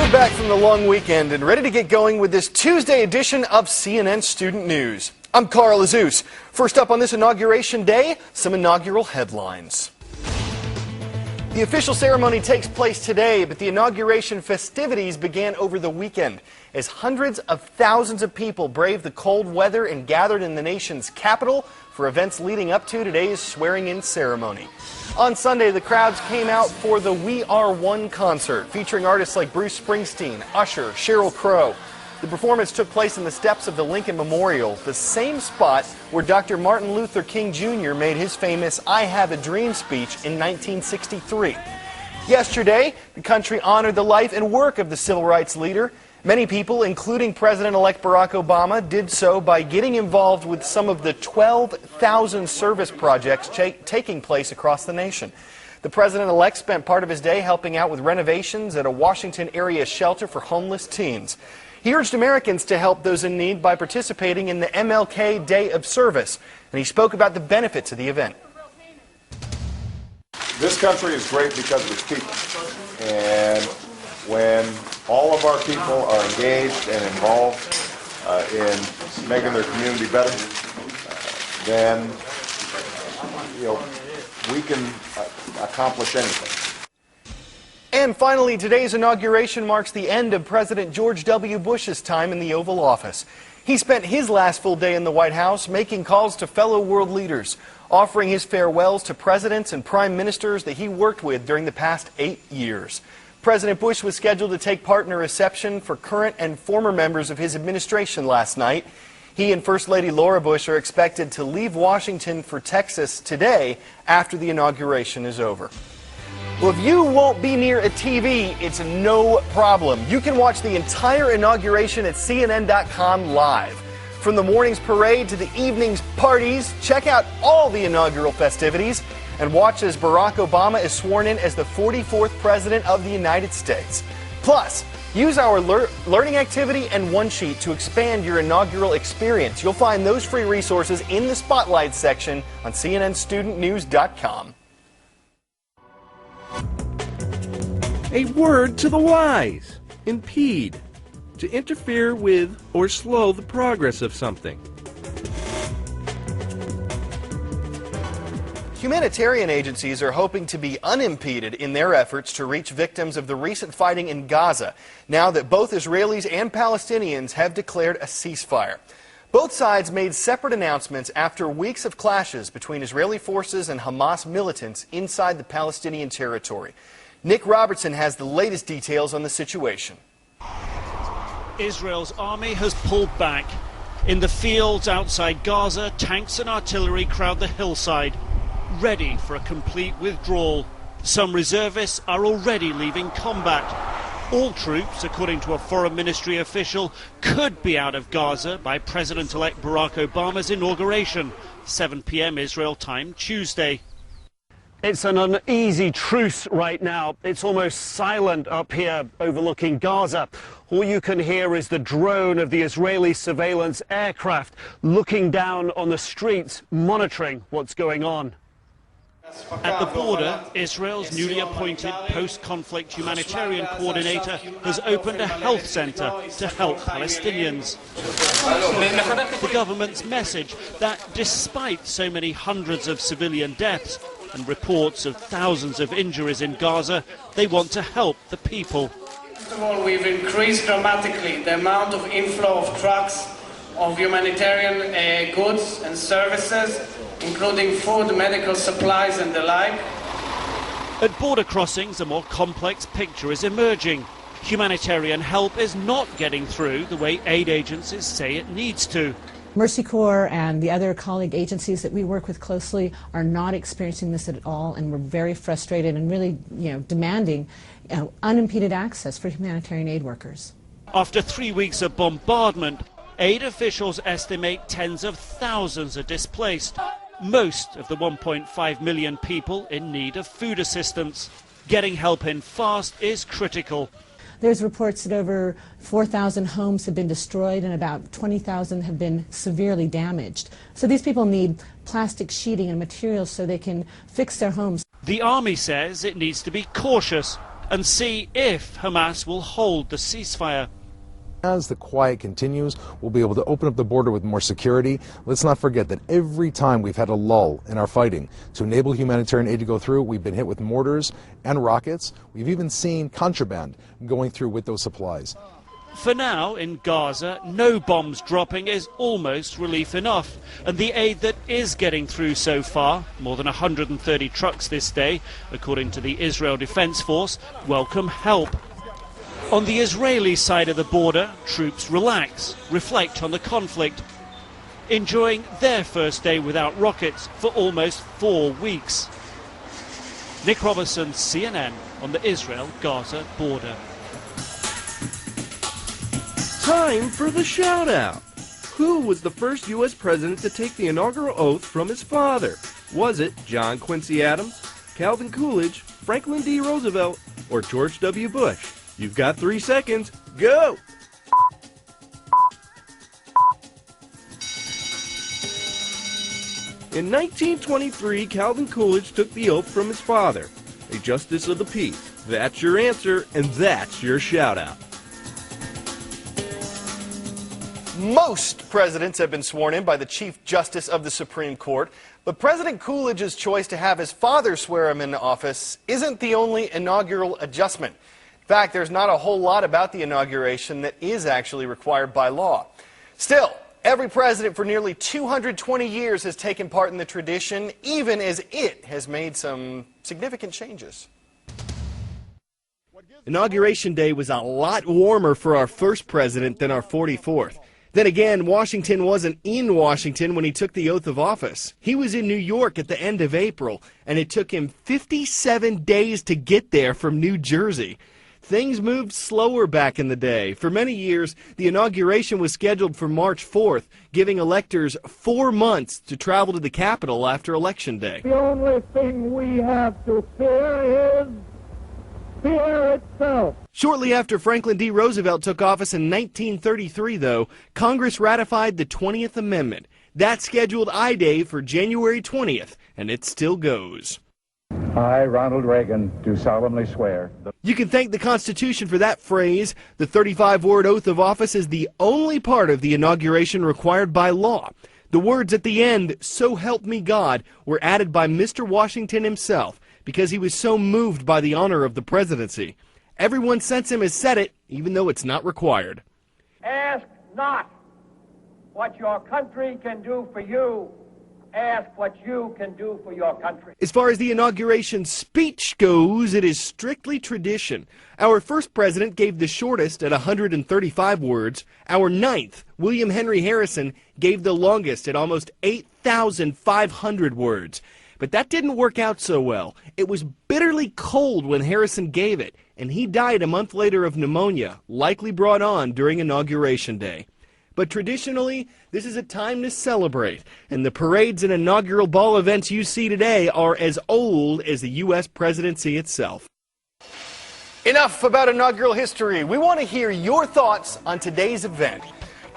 We're back from the long weekend and ready to get going with this Tuesday edition of CNN Student News. I'm Carl Azus. First up on this inauguration day, some inaugural headlines. The official ceremony takes place today, but the inauguration festivities began over the weekend as hundreds of thousands of people braved the cold weather and gathered in the nation's capital for events leading up to today's swearing-in ceremony. On Sunday, the crowds came out for the We Are One concert, featuring artists like Bruce Springsteen, Usher, Sheryl Crow. The performance took place in the steps of the Lincoln Memorial, the same spot where Dr. Martin Luther King Jr. made his famous I Have a Dream speech in 1963. Yesterday, the country honored the life and work of the civil rights leader. Many people, including President-elect Barack Obama, did so by getting involved with some of the 12,000 service projects taking place across the nation. The president-elect spent part of his day helping out with renovations at a Washington area shelter for homeless teens. He urged Americans to help those in need by participating in the MLK Day of Service, and he spoke about the benefits of the event. This country is great because of its people, and when all of our people are engaged and involved in making their community better, then we can accomplish anything. And finally, today's inauguration marks the end of President George W. Bush's time in the Oval Office. He spent his last full day in the White House making calls to fellow world leaders, offering his farewells to presidents and prime ministers that he worked with during the past 8 years. President Bush was scheduled to take part in a reception for current and former members of his administration last night. He and First Lady Laura Bush are expected to leave Washington for Texas today after the inauguration is over. Well, if you won't be near a TV, it's no problem. You can watch the entire inauguration at CNN.com live. From the morning's parade to the evening's parties, check out all the inaugural festivities and watch as Barack Obama is sworn in as the 44th President of the United States. Plus, use our learning activity and one sheet to expand your inaugural experience. You'll find those free resources in the Spotlight section on CNNStudentNews.com. A word to the wise. Impede. To interfere with or slow the progress of something. Humanitarian agencies are hoping to be unimpeded in their efforts to reach victims of the recent fighting in Gaza, now that both Israelis and Palestinians have declared a ceasefire. Both sides made separate announcements after weeks of clashes between Israeli forces and Hamas militants inside the Palestinian territory. Nick Robertson has the latest details on the situation. Israel's army has pulled back. In the fields outside Gaza, tanks and artillery crowd the hillside, ready for a complete withdrawal. Some reservists are already leaving combat. All troops, according to a Foreign Ministry official, could be out of Gaza by President-elect Barack Obama's inauguration, 7 p.m. Israel time Tuesday. It's an uneasy truce right now. It's almost silent up here overlooking Gaza. All you can hear is the drone of the Israeli surveillance aircraft looking down on the streets, monitoring what's going on. At the border, Israel's newly appointed post-conflict humanitarian coordinator has opened a health centre to help Palestinians. The government's message that despite so many hundreds of civilian deaths and reports of thousands of injuries in Gaza, they want to help the people. First of all, we've increased dramatically the amount of inflow of trucks of humanitarian goods and services, including food, medical supplies and the like. At border crossings, a more complex picture is emerging. Humanitarian help is not getting through the way aid agencies say it needs to. Mercy Corps and the other colleague agencies that we work with closely are not experiencing this at all, and we're very frustrated and really, demanding unimpeded access for humanitarian aid workers. After 3 weeks of bombardment, aid officials estimate tens of thousands are displaced, most of the 1.5 million people in need of food assistance. Getting help in fast is critical. There's reports that over 4,000 homes have been destroyed and about 20,000 have been severely damaged. So these people need plastic sheeting and materials so they can fix their homes. The army says it needs to be cautious and see if Hamas will hold the ceasefire. As the quiet continues, we'll be able to open up the border with more security. Let's not forget that every time we've had a lull in our fighting to enable humanitarian aid to go through, we've been hit with mortars and rockets. We've even seen contraband going through with those supplies. For now, in Gaza, no bombs dropping is almost relief enough. And the aid that is getting through so far, more than 130 trucks this day, according to the Israel Defense Force, welcome help. On the Israeli side of the border, troops relax, reflect on the conflict, enjoying their first day without rockets for almost 4 weeks. Nick Robertson, CNN, on the Israel-Gaza border. Time for the shout-out. Who was the first U.S. president to take the inaugural oath from his father? Was it John Quincy Adams, Calvin Coolidge, Franklin D. Roosevelt, or George W. Bush? You've got 3 seconds. Go! In 1923, Calvin Coolidge took the oath from his father, a justice of the peace. That's your answer, and that's your shout-out. Most presidents have been sworn in by the Chief Justice of the Supreme Court, but President Coolidge's choice to have his father swear him into office isn't the only inaugural adjustment. In fact, there's not a whole lot about the inauguration that is actually required by law. Still, every president for nearly 220 years has taken part in the tradition, even as it has made some significant changes. Inauguration Day was a lot warmer for our first president than our 44th. Then again, Washington wasn't in Washington when he took the oath of office. He was in New York at the end of April, and it took him 57 days to get there from New Jersey. Things moved slower back in the day. For many years, the inauguration was scheduled for March 4th, giving electors 4 months to travel to the Capitol after Election Day. The only thing we have to fear is fear itself. Shortly after Franklin D. Roosevelt took office in 1933, though, Congress ratified the 20th Amendment. That scheduled I-Day for January 20th, and it still goes. I, Ronald Reagan, do solemnly swear. You can thank the Constitution for that phrase. The 35-word oath of office is the only part of the inauguration required by law. The words at the end, "So help me God," were added by Mr. Washington himself because he was so moved by the honor of the presidency. Everyone since him has said it, even though it's not required. Ask not what your country can do for you. Ask what you can do for your country. As far as the inauguration speech goes, it is strictly tradition. Our first president gave the shortest at 135 words. Our ninth, William Henry Harrison, gave the longest at almost 8,500 words. But that didn't work out so well. It was bitterly cold when Harrison gave it, and he died a month later of pneumonia, likely brought on during Inauguration Day. But traditionally, this is a time to celebrate, and the parades and inaugural ball events you see today are as old as the U.S. presidency itself. Enough about inaugural history. We want to hear your thoughts on today's event.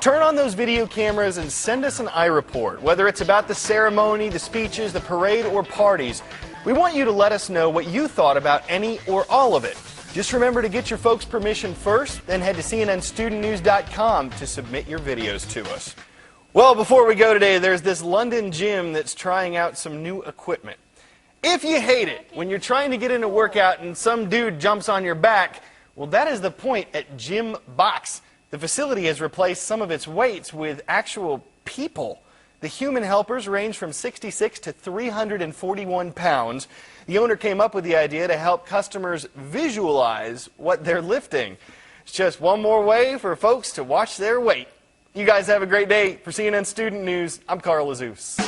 Turn on those video cameras and send us an iReport, whether it's about the ceremony, the speeches, the parade, or parties. We want you to let us know what you thought about any or all of it. Just remember to get your folks' permission first, then head to cnnstudentnews.com to submit your videos to us. Well, before we go today, there's this London gym that's trying out some new equipment. If you hate it when you're trying to get in a workout and some dude jumps on your back, well, that is the point at Gym Box. The facility has replaced some of its weights with actual people. The human helpers range from 66 to 341 pounds. The owner came up with the idea to help customers visualize what they're lifting. It's just one more way for folks to watch their weight. You guys have a great day. For CNN Student News, I'm Carl Azuz.